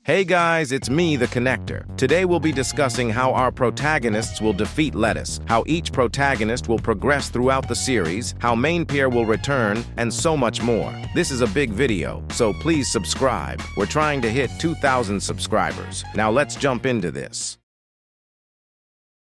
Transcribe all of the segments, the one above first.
Hey guys, it's me, the Connector. Today we'll be discussing how our protagonists will defeat Lettuce, how each protagonist will progress throughout the series, how Manepear will return, and so much more. This is a big video, so please subscribe. We're trying to hit 2,000 subscribers. Now let's jump into this.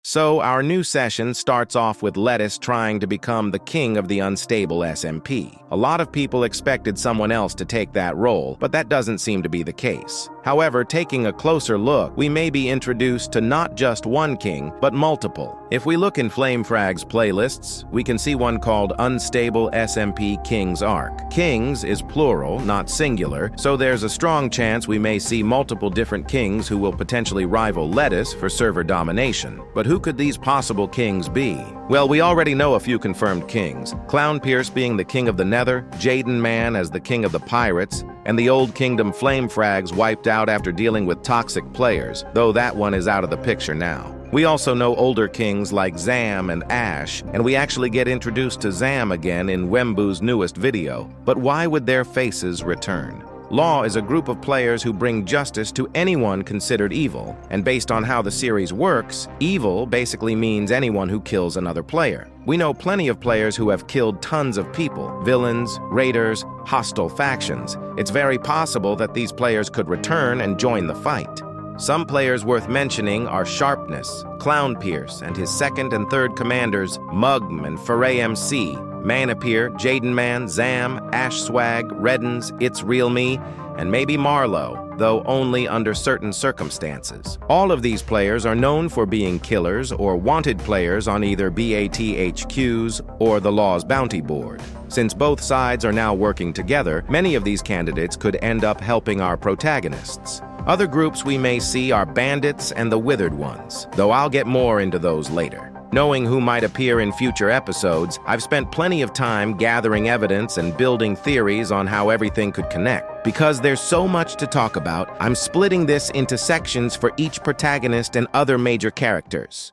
So, our new session starts off with Lettuce trying to become the king of the unstable SMP. A lot of people expected someone else to take that role, but that doesn't seem to be the case. However, taking a closer look, we may be introduced to not just one king, but multiple. If we look in Frags playlists, we can see one called Unstable SMP King's Arc. Kings is plural, not singular, so there's a strong chance we may see multiple different kings who will potentially rival Lettuce for server domination. But who could these possible kings be? Well, we already know a few confirmed kings. Clownpierce being the king of the Nether, Jaden Man as the king of the Pirates, and the Old Kingdom Frags wiped out after dealing with toxic players, though that one is out of the picture now. We also know older kings like Zam and Ash, and we actually get introduced to Zam again in Wembu's newest video. But why would their faces return? Law is a group of players who bring justice to anyone considered evil, and based on how the series works, evil basically means anyone who kills another player. We know plenty of players who have killed tons of people, villains, raiders, hostile factions. It's very possible that these players could return and join the fight. Some players worth mentioning are Sharpness, Clownpierce, and his second and third commanders, Mugm and Foray MC, Manepear, Jaden Man, Zam, Ash Swag, Reddens, It's Real Me, and maybe Marlowe, though only under certain circumstances. All of these players are known for being killers or wanted players on either BATHQs or the Law's bounty board. Since both sides are now working together, many of these candidates could end up helping our protagonists. Other groups we may see are Bandits and the Withered Ones, though I'll get more into those later. Knowing who might appear in future episodes, I've spent plenty of time gathering evidence and building theories on how everything could connect. Because there's so much to talk about, I'm splitting this into sections for each protagonist and other major characters.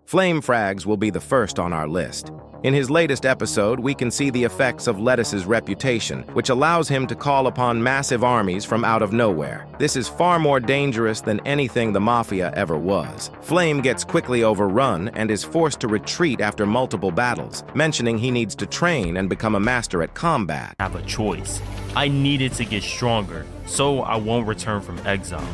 Frags will be the first on our list. In his latest episode, we can see the effects of Lettuce's reputation, which allows him to call upon massive armies from out of nowhere. This is far more dangerous than anything the Mafia ever was. Flame gets quickly overrun and is forced to retreat after multiple battles, mentioning he needs to train and become a master at combat. I have a choice. I needed to get stronger, so I won't return from exile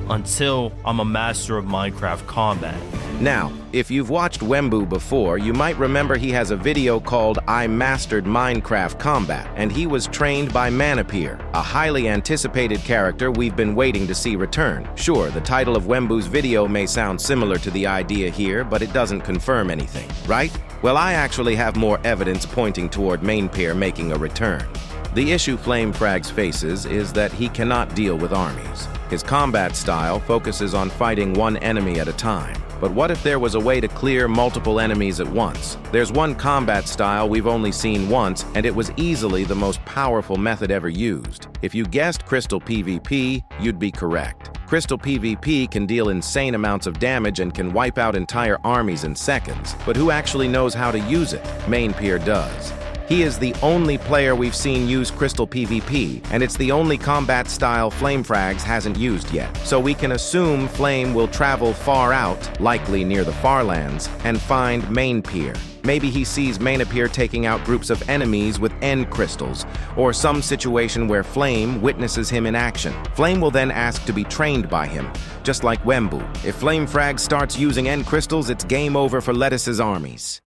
until I'm a master of Minecraft combat. Now, if you've watched Wemu before, you might remember he has a video called I Mastered Minecraft Combat, and he was trained by Manepear, a highly anticipated character we've been waiting to see return. Sure, the title of Wemu's video may sound similar to the idea here, but it doesn't confirm anything, right? Well, I actually have more evidence pointing toward Manepear making a return. The issue Frags faces is that he cannot deal with armies. His combat style focuses on fighting one enemy at a time. But what if there was a way to clear multiple enemies at once? There's one combat style we've only seen once, and it was easily the most powerful method ever used. If you guessed Crystal PvP, you'd be correct. Crystal PvP can deal insane amounts of damage and can wipe out entire armies in seconds. But who actually knows how to use it? Manepear does. He is the only player we've seen use Crystal PvP, and it's the only combat style Frags hasn't used yet. So we can assume Flame will travel far out, likely near the Farlands, and find Manepear. Maybe he sees Manepear taking out groups of enemies with end crystals, or some situation where Flame witnesses him in action. Flame will then ask to be trained by him, just like Wemu. If Frags starts using end crystals, it's game over for Lettuce's armies.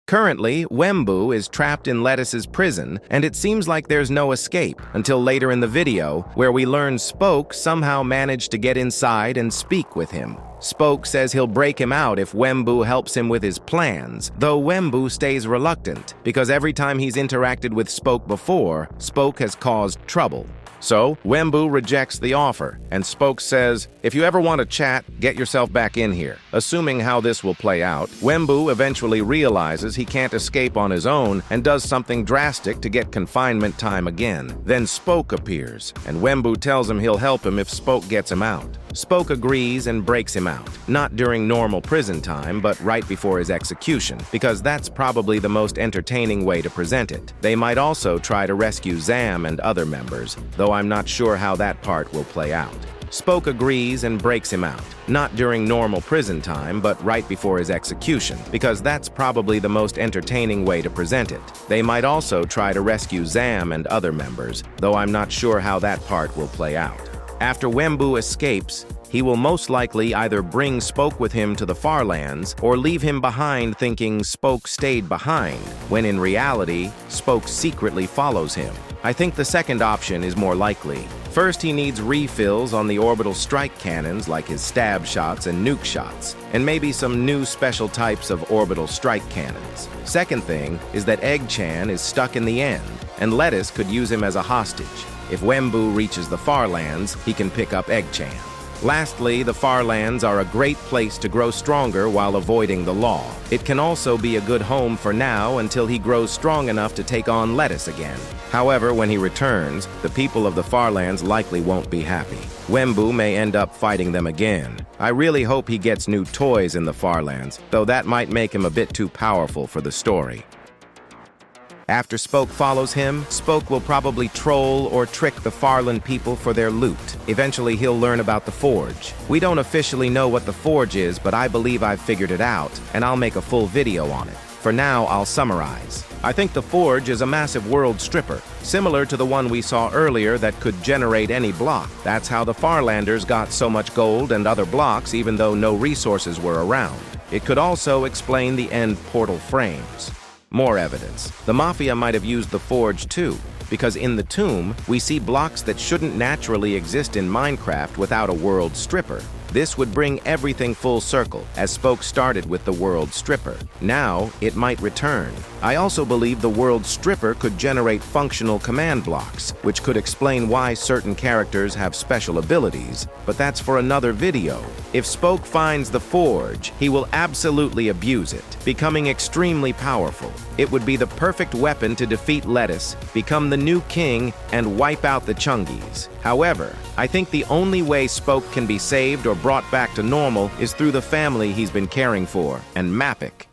Currently, Wemu is trapped in Lettuce's prison, and it seems like there's no escape until later in the video, where we learn Spoke somehow managed to get inside and speak with him. Spoke says he'll break him out if Wemu helps him with his plans, though Wemu stays reluctant, because every time he's interacted with Spoke before, Spoke has caused trouble. So, Wemu rejects the offer, and Spoke says, if you ever want to chat, get yourself back in here. Assuming how this will play out, Wemu eventually realizes he can't escape on his own and does something drastic to get confinement time again. Then Spoke appears, and Wemu tells him he'll help him if Spoke gets him out. Spoke agrees and breaks him out, not during normal prison time, but right before his execution, because that's probably the most entertaining way to present it. They might also try to rescue Zam and other members, though I'm not sure how that part will play out. Spoke agrees and breaks him out, not during normal prison time, but right before his execution, because that's probably the most entertaining way to present it. They might also try to rescue Zam and other members, though I'm not sure how that part will play out. After Wemu escapes, he will most likely either bring Spoke with him to the Far Lands or leave him behind thinking Spoke stayed behind, when in reality, Spoke secretly follows him. I think the second option is more likely. First, he needs refills on the orbital strike cannons like his stab shots and nuke shots, and maybe some new special types of orbital strike cannons. Second thing is that Egg-chan is stuck in the end, and Lettuce could use him as a hostage. If Wemu reaches the Far Lands, he can pick up Egg-chan. Lastly, the Far Lands are a great place to grow stronger while avoiding the law. It can also be a good home for now until he grows strong enough to take on Lettuce again. However, when he returns, the people of the Far Lands likely won't be happy. Wemu may end up fighting them again. I really hope he gets new toys in the Far Lands, though that might make him a bit too powerful for the story. After Spoke follows him, Spoke will probably troll or trick the Farland people for their loot. Eventually, he'll learn about the Forge. We don't officially know what the Forge is, but I believe I've figured it out, and I'll make a full video on it. For now, I'll summarize. I think the Forge is a massive world stripper, similar to the one we saw earlier that could generate any block. That's how the Farlanders got so much gold and other blocks even though no resources were around. It could also explain the end portal frames. More evidence. The Mafia might have used the Forge too, because in the tomb, we see blocks that shouldn't naturally exist in Minecraft without a world stripper. This would bring everything full circle, as Spoke started with the World Stripper. Now, it might return. I also believe the World Stripper could generate functional command blocks, which could explain why certain characters have special abilities, but that's for another video. If Spoke finds the Forge, he will absolutely abuse it, becoming extremely powerful. It would be the perfect weapon to defeat Lettuce, become the new king, and wipe out the Chungies. However, I think the only way Spoke can be saved or brought back to normal is through the family he's been caring for, and Mapic.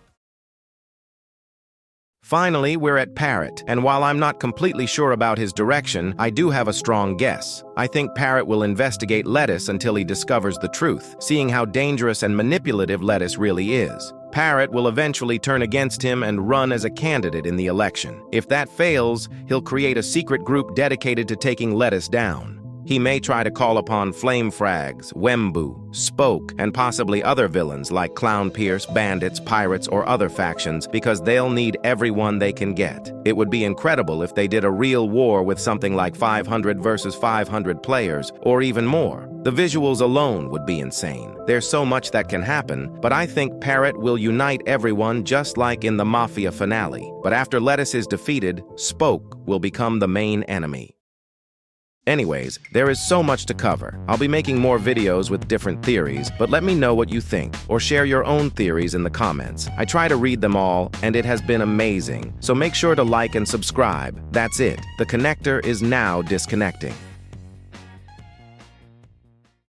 Finally, we're at Parrot, and while I'm not completely sure about his direction, I do have a strong guess. I think Parrot will investigate Lettuce until he discovers the truth, seeing how dangerous and manipulative Lettuce really is. Parrot will eventually turn against him and run as a candidate in the election. If that fails, he'll create a secret group dedicated to taking Lettuce down. He may try to call upon Flame Frags, Wemu, Spoke, and possibly other villains like Clown Pierce, bandits, pirates, or other factions because they'll need everyone they can get. It would be incredible if they did a real war with something like 500 versus 500 players, or even more. The visuals alone would be insane. There's so much that can happen, but I think Parrot will unite everyone just like in the Mafia finale. But after Lettuce is defeated, Spoke will become the main enemy. Anyways, there is so much to cover. I'll be making more videos with different theories, but let me know what you think, or share your own theories in the comments. I try to read them all, and it has been amazing. So make sure to like and subscribe. That's it. The connector is now disconnecting.